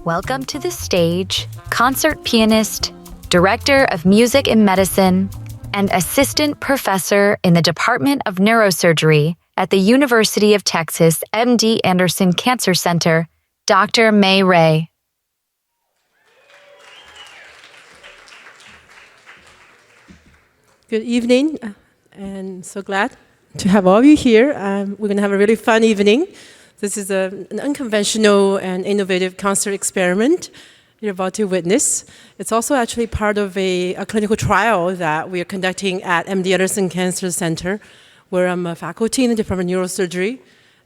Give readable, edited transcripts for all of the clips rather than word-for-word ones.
welcome to the stage concert pianist, director of music and medicine, and assistant professor in the Department of Neurosurgery at the University of Texas MD Anderson Cancer Center, Dr. Mei Rui. Good evening, and so glad to have all of you here. We're going to have a really fun evening. This is an unconventional and innovative concert experiment you're about to witness. It's also actually part of a clinical trial that we are conducting at MD Anderson Cancer Center, where I'm a faculty in the Department of Neurosurgery,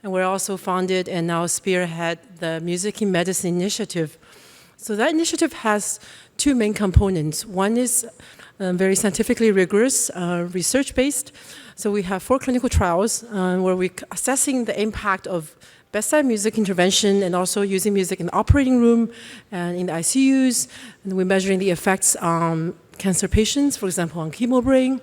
and we're also founded and now spearhead the Music in Medicine initiative. So that initiative has two main components. One is very scientifically rigorous, research-based. So we have 4 clinical trials where we're assessing the impact of bedside music intervention and also using music in the operating room and in the ICUs. And we're measuring the effects on cancer patients, for example, on chemo brain,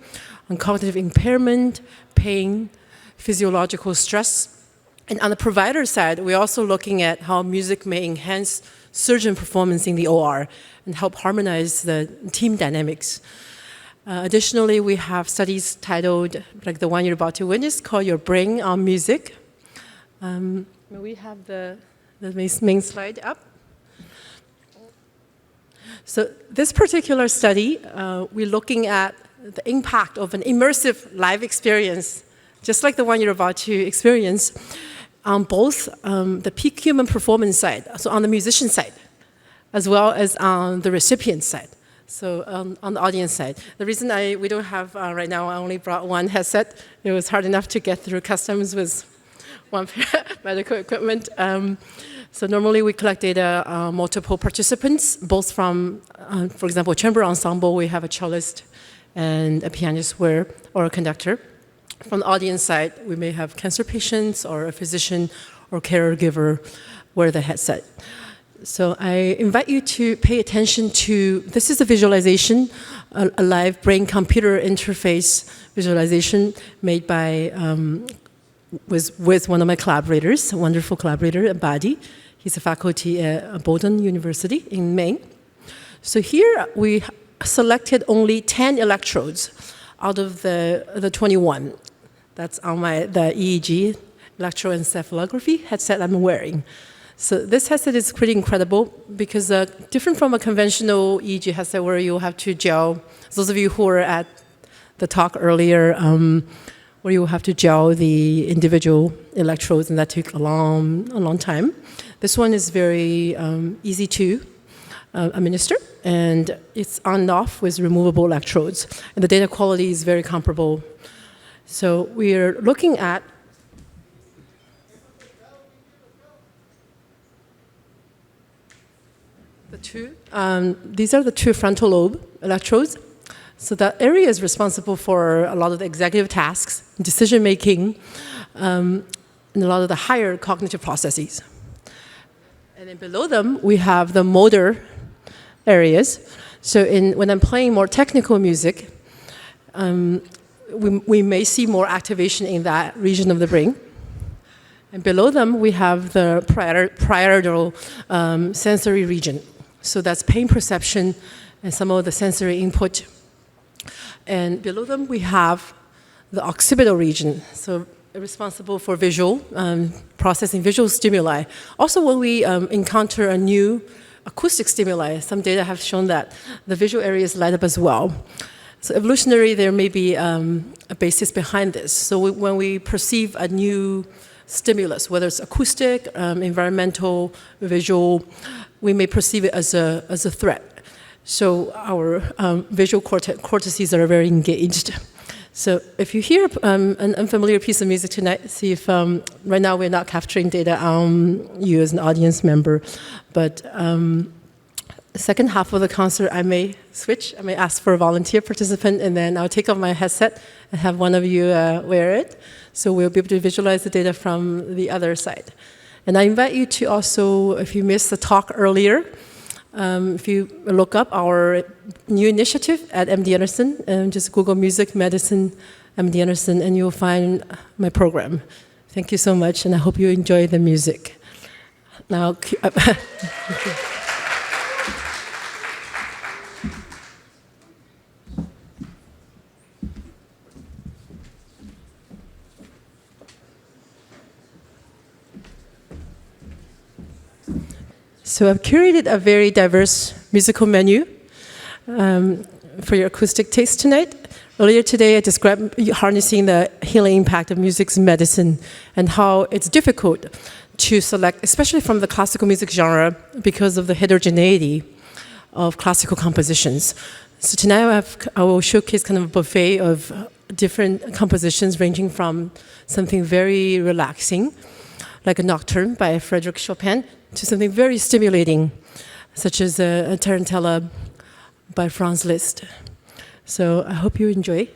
on cognitive impairment, pain, physiological stress. And on the provider side, we're also looking at how music may enhance surgeon performance in the OR and help harmonize the team dynamics. Additionally, we have studies titled, like the one you're about to witness, called Your Brain on Music. We have the main slide up. So this particular study, we're looking at the impact of an immersive live experience, just like the one you're about to experience, on both the peak human performance side, so on the musician side, as well as on the recipient side, so on the audience side. The reason we don't have right now, I only brought one headset. It was hard enough to get through customs with one medical equipment. So normally we collect data multiple participants, both from, for example, chamber ensemble, we have a cellist and a pianist or a conductor. From the audience side, we may have cancer patients or a physician or caregiver wear the headset. So I invite you to pay attention to, this is a visualization, a live brain-computer interface visualization made by, with one of my collaborators, a wonderful collaborator, Buddy. He's a faculty at Bowdoin University in Maine. So here we selected only 10 electrodes out of the 21. That's on the EEG, electroencephalography headset I'm wearing. So this headset is pretty incredible because different from a conventional EEG headset where you have to gel, those of you who were at the talk earlier, where you have to gel the individual electrodes, and that took a long time. This one is very easy to administer, and it's on and off with removable electrodes. And the data quality is very comparable. So we're looking at these are the 2 frontal lobe electrodes. So that area is responsible for a lot of the executive tasks, decision-making, and a lot of the higher cognitive processes. And then below them, we have the motor areas. So when I'm playing more technical music, we may see more activation in that region of the brain. And below them, we have the parietal sensory region. So that's pain perception and some of the sensory input. And below them, we have the occipital region, so responsible for visual, processing visual stimuli. Also, when we encounter a new acoustic stimuli, some data have shown that the visual areas light up as well. So evolutionary, there may be a basis behind this. So when we perceive a new stimulus, whether it's acoustic, environmental, visual, we may perceive it as a threat. So our visual cortices are very engaged. So if you hear an unfamiliar piece of music tonight, see if, right now we're not capturing data on you as an audience member, but the second half of the concert I may switch, I may ask for a volunteer participant, and then I'll take off my headset and have one of you wear it. So we'll be able to visualize the data from the other side. And I invite you to also, if you missed the talk earlier, if you look up our new initiative at MD Anderson, and just Google Music Medicine MD Anderson, and you'll find my program. Thank you so much, and I hope you enjoy the music. Now, So I've curated a very diverse musical menu for your acoustic taste tonight. Earlier today, I described harnessing the healing impact of music's medicine and how it's difficult to select, especially from the classical music genre, because of the heterogeneity of classical compositions. So tonight I will showcase kind of a buffet of different compositions ranging from something very relaxing, like a nocturne by Frédéric Chopin, to something very stimulating, such as a tarantella by Franz Liszt. So I hope you enjoy.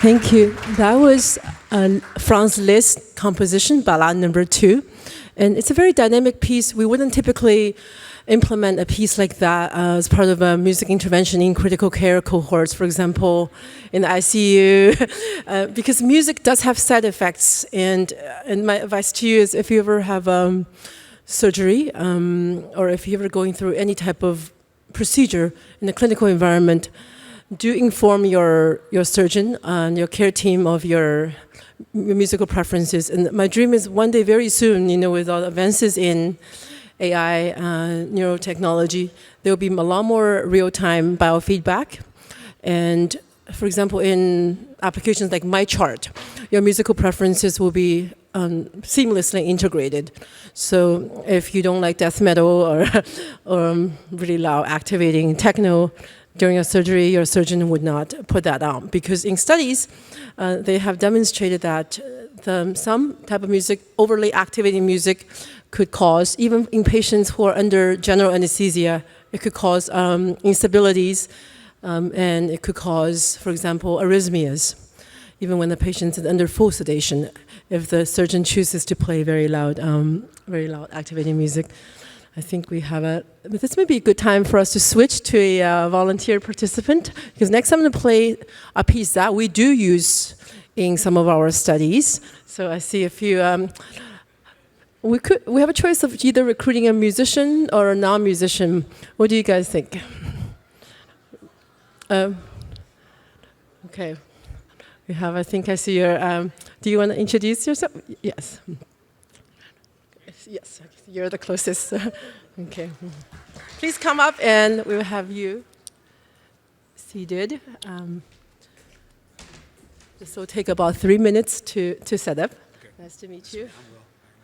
Thank you. That was Franz Liszt's composition, Ballade Number 2. And it's a very dynamic piece. We wouldn't typically implement a piece like that as part of a music intervention in critical care cohorts, for example, in the ICU, because music does have side effects. And my advice to you is if you ever have surgery or if you're ever going through any type of procedure in a clinical environment, do inform your surgeon and your care team of your musical preferences. And my dream is one day, very soon, with all advances in AI, neurotechnology, there will be a lot more real-time biofeedback. And for example, in applications like MyChart, your musical preferences will be seamlessly integrated. So if you don't like death metal or really loud activating techno, during a surgery, your surgeon would not put that on, because in studies, they have demonstrated that some type of music, overly activating music, could cause, even in patients who are under general anesthesia, it could cause instabilities, and it could cause, for example, arrhythmias, even when the patient is under full sedation, if the surgeon chooses to play very loud activating music. I think we have but this may be a good time for us to switch to a volunteer participant, because next I'm going to play a piece that we do use in some of our studies. So I see a few, we have a choice of either recruiting a musician or a non-musician. What do you guys think? Okay, we have, I think I see your, do you want to introduce yourself? Yes. Yes, you're the closest. Okay. Please come up and we will have you seated. This will take about 3 minutes to set up. Okay. Nice to meet you.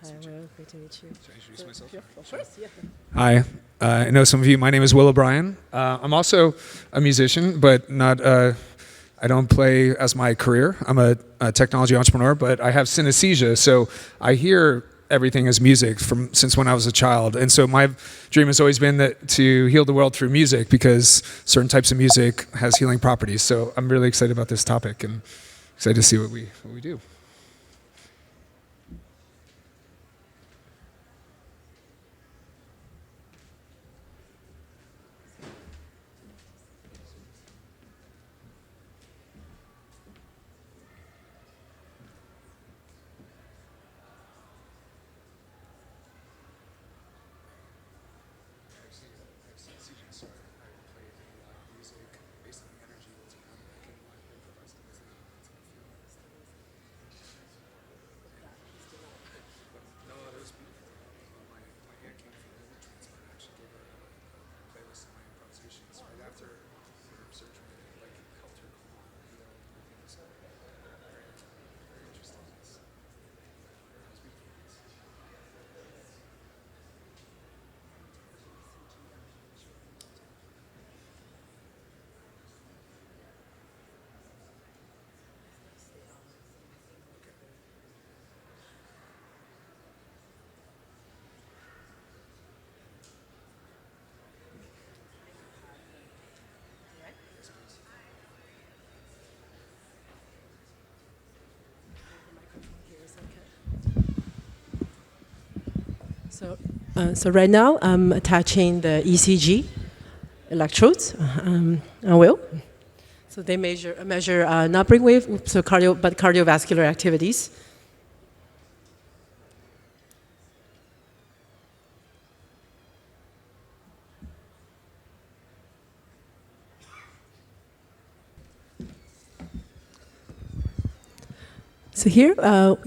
Hi, Will. Great to meet you. Should I introduce myself? Yeah, of course, yeah. Hi, I know some of you. My name is Will O'Brien. I'm also a musician, but not. I don't play as my career. I'm a technology entrepreneur, but I have synesthesia, so I hear everything as music since when I was a child. And so my dream has always been to heal the world through music, because certain types of music has healing properties. So I'm really excited about this topic and excited to see what we do. So right now I'm attaching the ECG electrodes. I will. So they measure not brainwave, but cardiovascular activities. So here,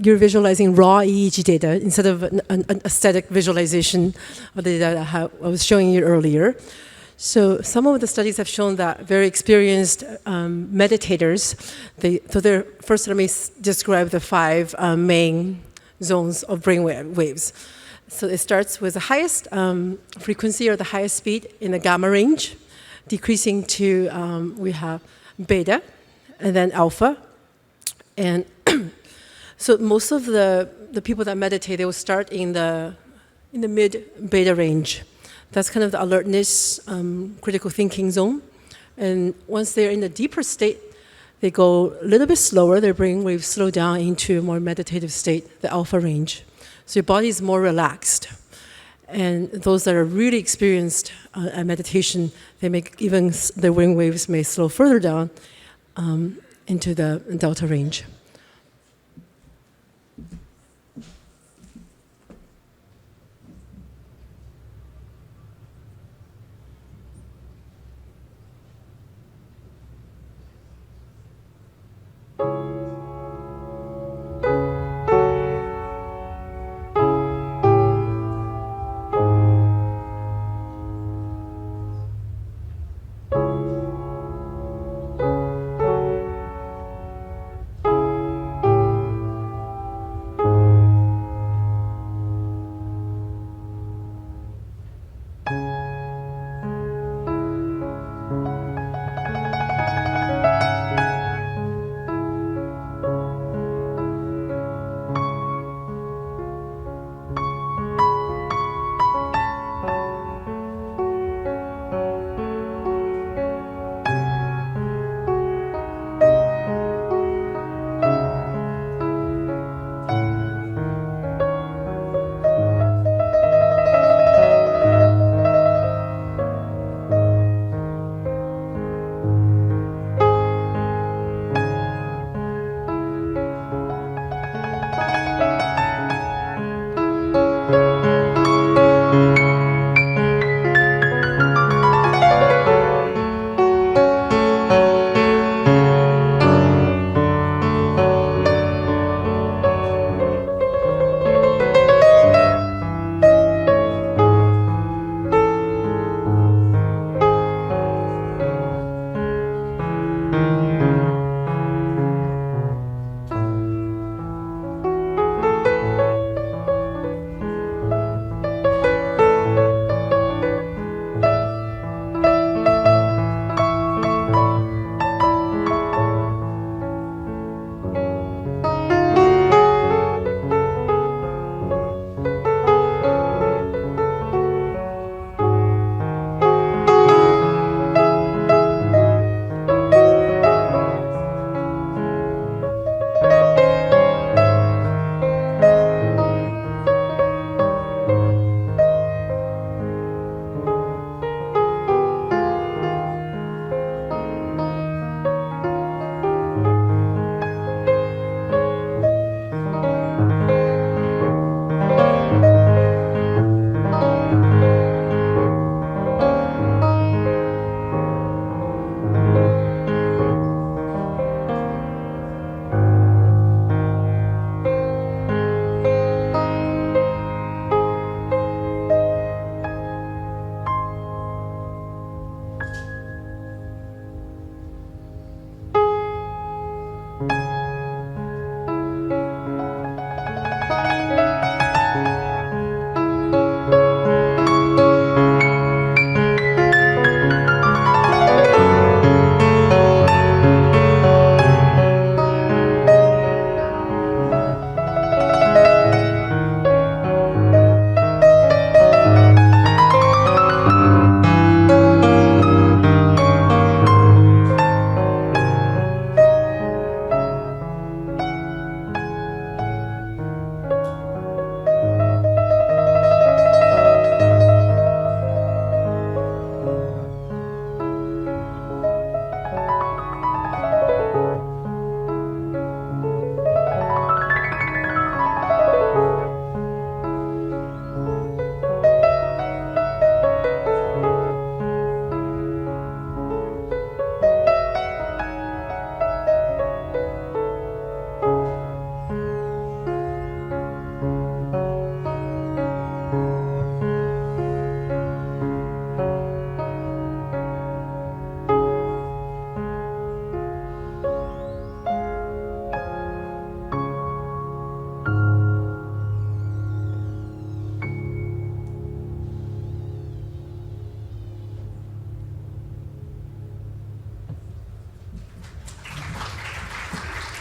you're visualizing raw EEG data instead of an aesthetic visualization of the data I was showing you earlier. So some of the studies have shown that very experienced meditators, first let me describe the 5 main zones of brain waves. So it starts with the highest frequency or the highest speed in the gamma range, decreasing to, we have beta, and then alpha, and so most of the people that meditate, they will start in the mid-beta range. That's kind of the alertness, critical thinking zone. And once they're in the deeper state, they go a little bit slower, their brain waves slow down into a more meditative state, the alpha range. So your body is more relaxed. And those that are really experienced at meditation, they make even their brain waves may slow further down into the delta range.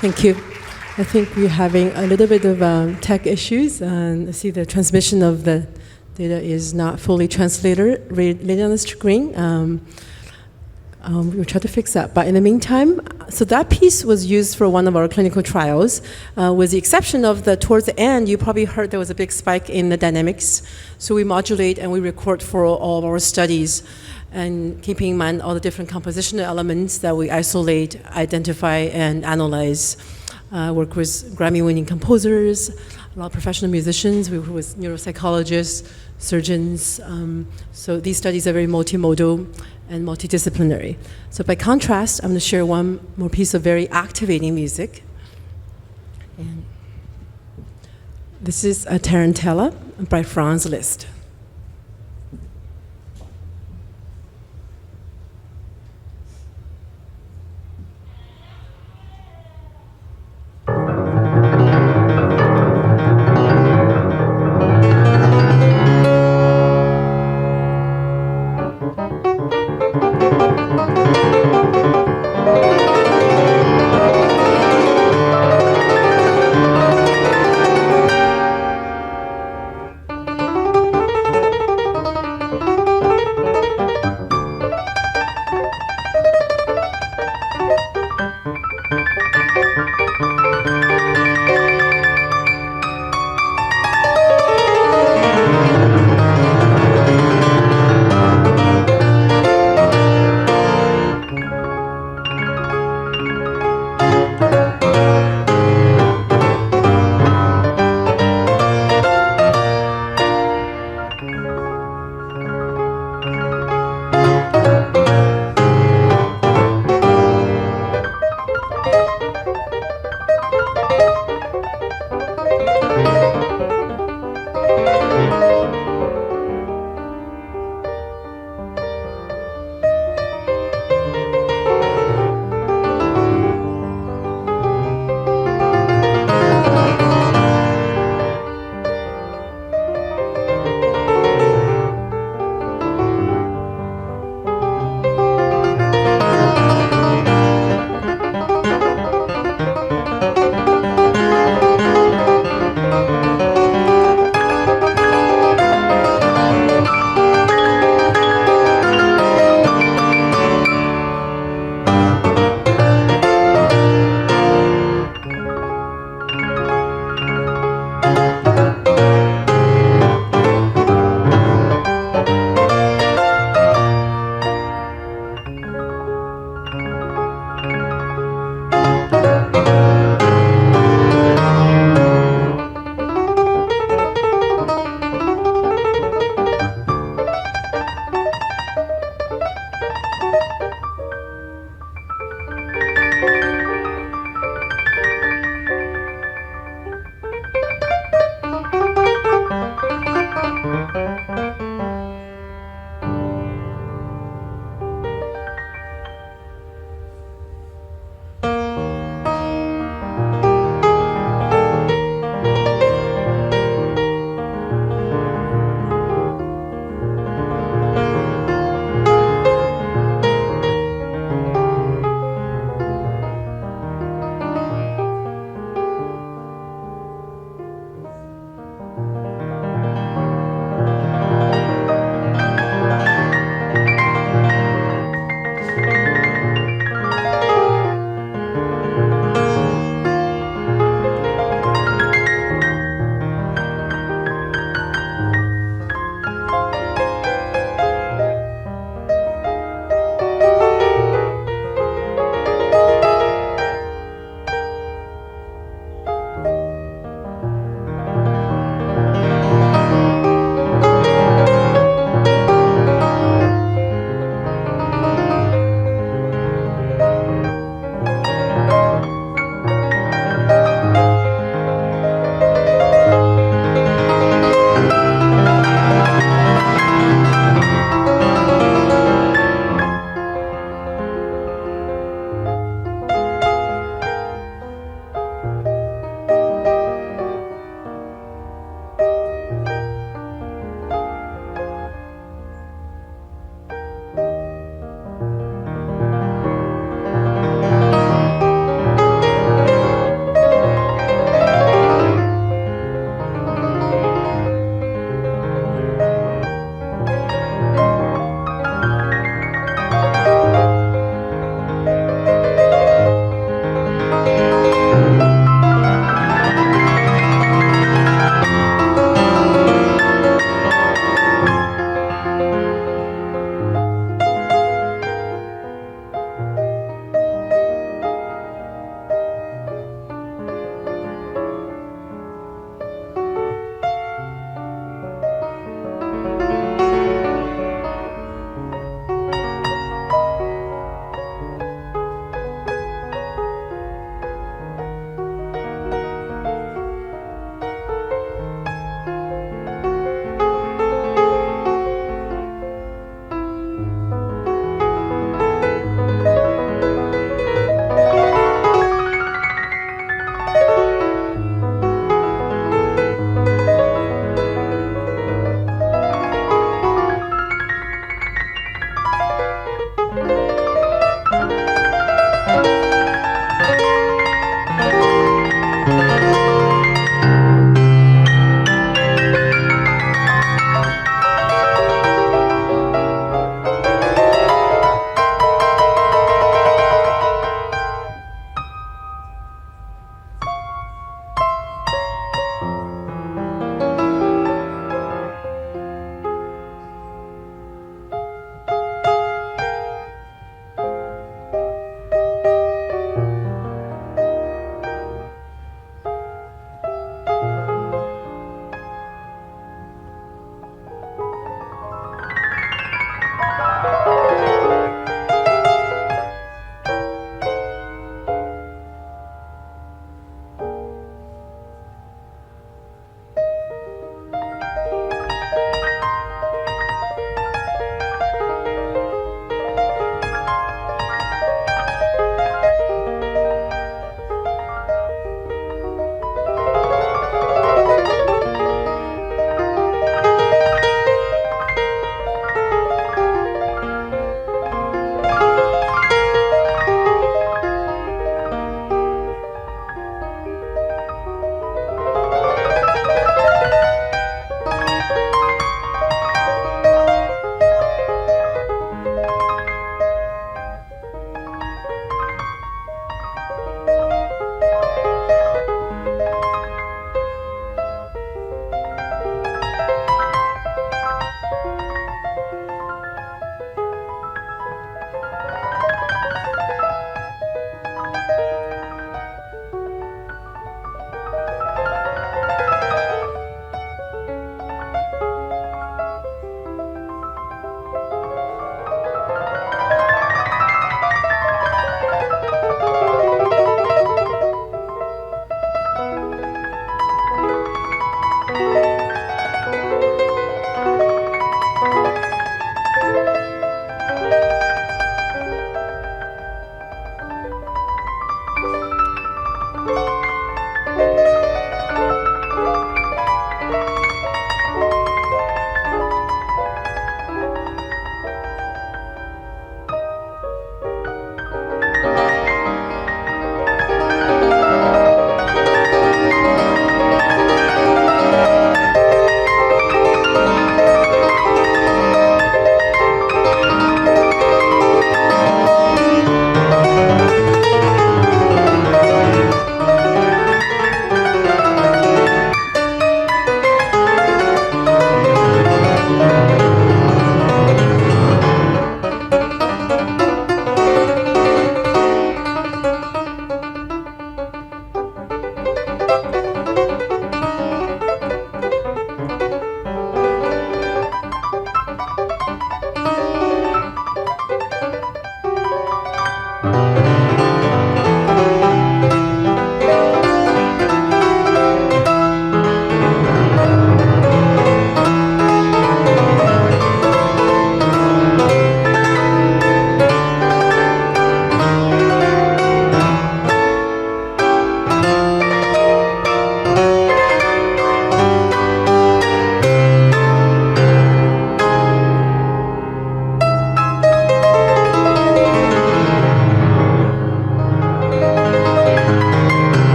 Thank you. I think we're having a little bit of tech issues, and I see the transmission of the data is not fully translated on the screen. We will try to fix that. But in the meantime, so that piece was used for one of our clinical trials. With the exception of towards the end, you probably heard there was a big spike in the dynamics. So we modulate and we record for all of our studies, and keeping in mind all the different compositional elements that we isolate, identify, and analyze. Work with Grammy-winning composers, a lot of professional musicians. We work with neuropsychologists, surgeons. So these studies are very multimodal and multidisciplinary. So by contrast, I'm going to share one more piece of very activating music. And this is a Tarantella by Franz Liszt.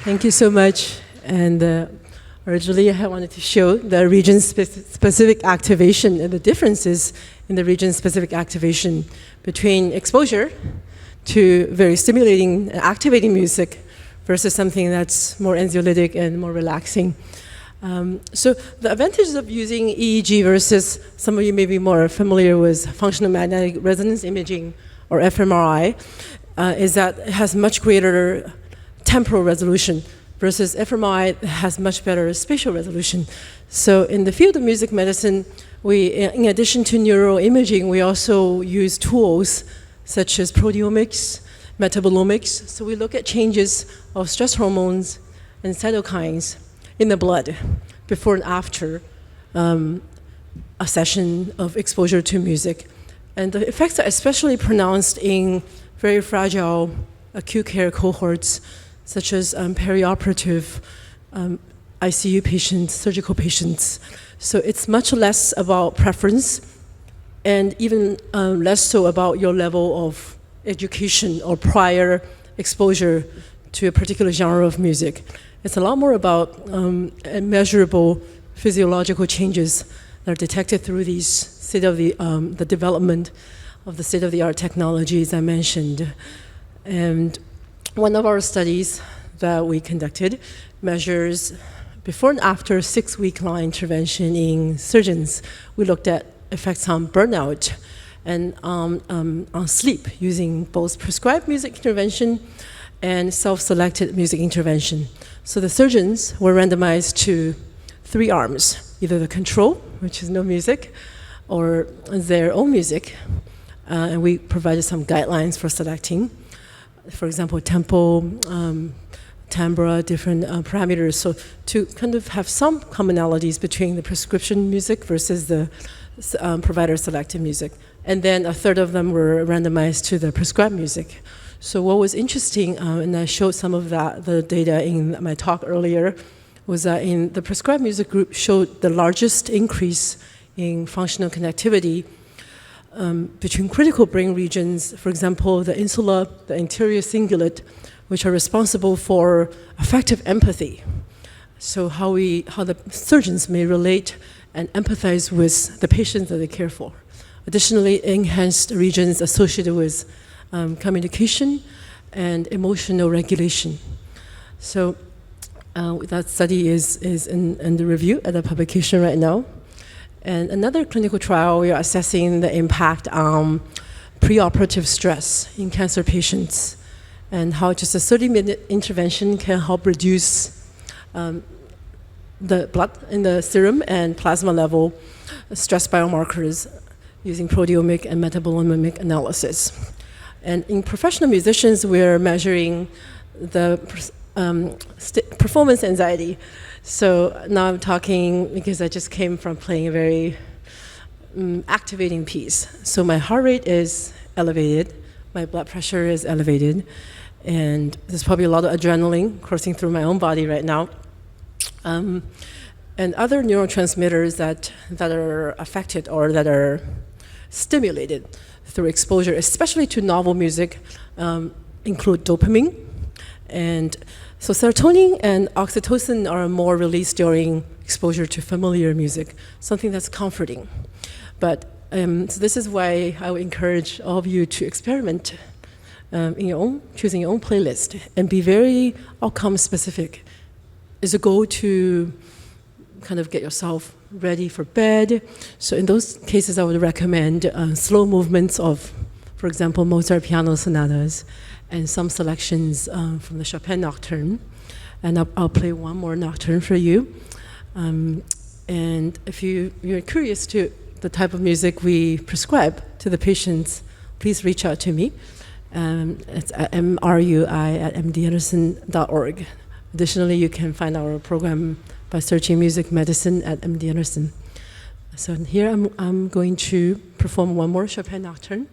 Thank you so much. And originally I wanted to show the region-specific activation and the differences in the region-specific activation between exposure to very stimulating and activating music versus something that's more anxiolytic and more relaxing. So the advantages of using EEG versus, some of you may be more familiar with functional magnetic resonance imaging, or fMRI, is that it has much greater temporal resolution versus fMRI has much better spatial resolution. So in the field of music medicine, we, in addition to neuroimaging, we also use tools such as proteomics, metabolomics. So we look at changes of stress hormones and cytokines in the blood before and after a session of exposure to music. And the effects are especially pronounced in very fragile acute care cohorts, such as perioperative ICU patients, surgical patients. So it's much less about preference and even less so about your level of education or prior exposure to a particular genre of music. It's a lot more about measurable physiological changes that are detected through these the development of the state-of-the-art technologies I mentioned. And one of our studies that we conducted measures before and after 6-week long intervention in surgeons. We looked at effects on burnout and on sleep using both prescribed music intervention and self-selected music intervention. So the surgeons were randomized to 3 arms, either the control, which is no music, or their own music. And we provided some guidelines for selecting. For example, tempo, timbre, different parameters. So to kind of have some commonalities between the prescription music versus the provider-selected music. And then a third of them were randomized to the prescribed music. So what was interesting, and I showed some of the data in my talk earlier, was that in the prescribed music group showed the largest increase in functional connectivity between critical brain regions, for example, the insula, the anterior cingulate, which are responsible for affective empathy. So how the surgeons may relate and empathize with the patients that they care for. Additionally, enhanced regions associated with communication and emotional regulation. So that study is in the review at the publication right now. And another clinical trial, we are assessing the impact on preoperative stress in cancer patients and how just a 30-minute intervention can help reduce the blood in the serum and plasma level stress biomarkers using proteomic and metabolomic analysis. And in professional musicians, we're measuring the performance anxiety. So now I'm talking because I just came from playing a very activating piece. So my heart rate is elevated, my blood pressure is elevated, and there's probably a lot of adrenaline coursing through my own body right now. And other neurotransmitters that are affected or that are stimulated through exposure, especially to novel music, include dopamine. And so serotonin and oxytocin are more released during exposure to familiar music, something that's comforting. But So this is why I would encourage all of you to experiment in your own, choosing your own playlist, and be very outcome specific. Is a goal to kind of get yourself ready for bed. So in those cases, I would recommend slow movements of, for example, Mozart piano sonatas, and some selections from the Chopin Nocturne. And I'll play one more nocturne for you. And if you're curious to the type of music we prescribe to the patients, please reach out to me. It's at mrui@mdanderson.org. Additionally, you can find our program by searching Music Medicine at MD Anderson. So here I'm going to perform one more Chopin Nocturne.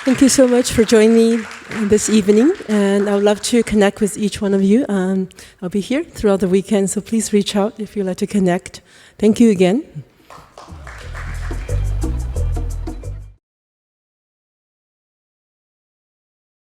Thank you so much for joining me this evening, and I would love to connect with each one of you. I'll be here throughout the weekend, so please reach out if you'd like to connect. Thank you again.